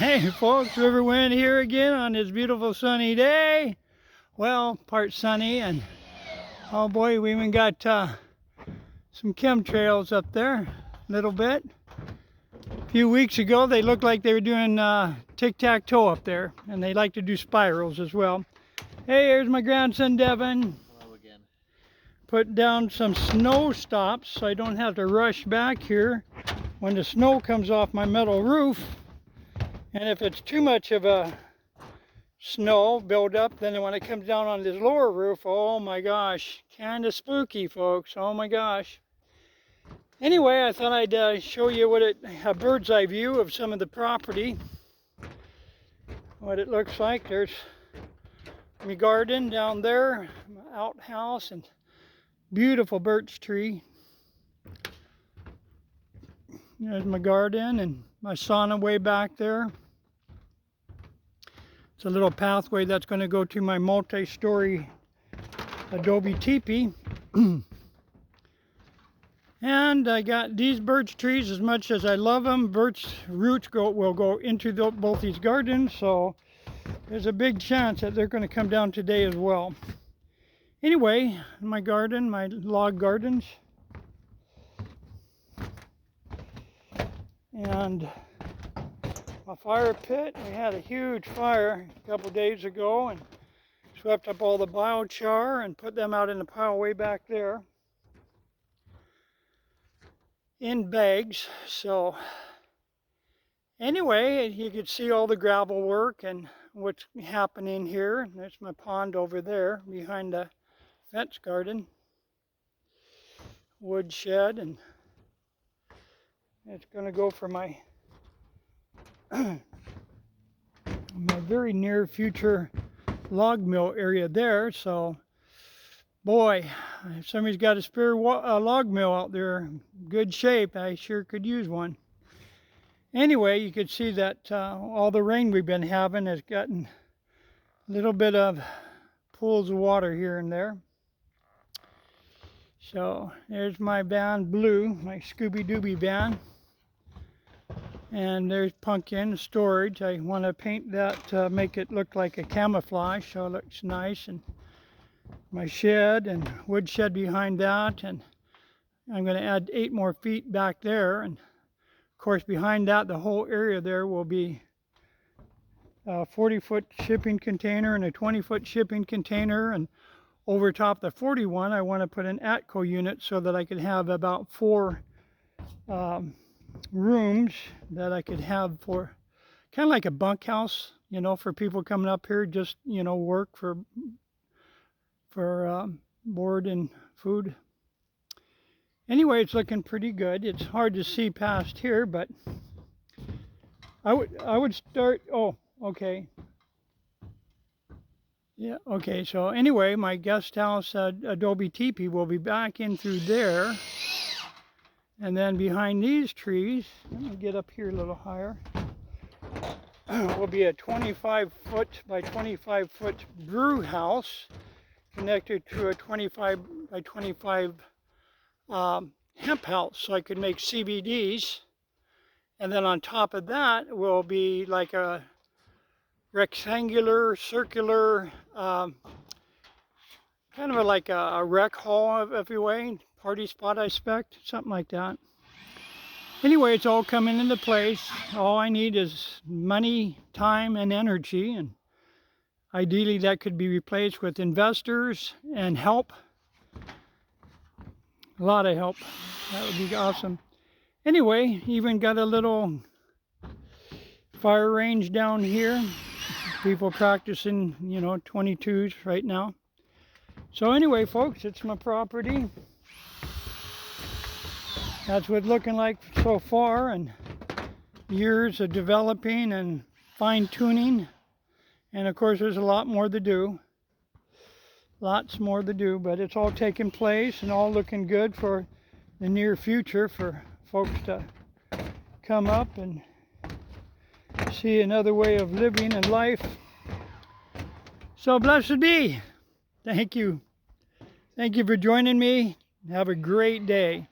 Hey folks, Riverwind here again on this beautiful sunny day. Well, part sunny, and oh boy, we even got some chemtrails up there a little bit. A few weeks ago they looked like they were doing tic-tac-toe up there, and they like to do spirals as well. Hey, here's my grandson Deven. Hello again. Put down some snow stops so I don't have to rush back here when the snow comes off my metal roof. And if it's too much of a snow buildup, then when it comes down on this lower roof, oh my gosh, kind of spooky, folks. Oh my gosh. Anyway, I thought I'd show you what a bird's eye view of some of the property, what it looks like. There's my garden down there, my outhouse, and beautiful birch tree. There's my garden and my sauna way back there. It's a little pathway that's going to go to my multi-story adobe teepee. And I got these birch trees. As much as I love them, birch roots will go into both these gardens, so there's a big chance that they're going to come down today as well. Anyway, my garden, my log gardens, and my fire pit. We had a huge fire a couple days ago and swept up all the biochar and put them out in the pile way back there in bags. So anyway, you could see all the gravel work and what's happening here. There's my pond over there behind the fence garden, wood shed, and it's going to go for my my very near future log mill area there. So boy, if somebody's got a spare log mill out there, good shape, I sure could use one. Anyway, you could see that all the rain we've been having has gotten a little bit of pools of water here and there. So there's my van Blue, my Scooby Dooby van. And there's pumpkin storage. I want to paint that to make it look like a camouflage, so it looks nice. And my shed and wood shed behind that. And I'm going to add 8 more feet back there. And of course, behind that, the whole area there will be a 40-foot shipping container and a 20-foot shipping container. And over top the 41, I want to put an ATCO unit so that I could have about 4 rooms that I could have for kind of like a bunkhouse, you know, for people coming up here, just, you know, work for board and food. Anyway, it's looking pretty good. It's hard to see past here, but I would start. Oh, okay. Yeah, okay. So anyway, my guest house adobe teepee will be back in through there. And then behind these trees, let me get up here a little higher, will be a 25-foot by 25-foot brew house connected to a 25 by 25 hemp house, so I could make CBDs. And then on top of that will be like a rectangular, circular, kind of like a rec hall, if you will. Party spot, I expect, something like that. Anyway, it's all coming into place. All I need is money, time, and energy, and ideally that could be replaced with investors and help. A lot of help. That would be awesome. Anyway, even got a little fire range down here. People practicing, you know, 22s right now. So anyway, folks, it's my property. That's what it's looking like so far, and years of developing and fine-tuning. And of course, there's a lot more to do. Lots more to do, but it's all taking place and all looking good for the near future for folks to come up and see another way of living and life. So blessed be. Thank you. Thank you for joining me. Have a great day.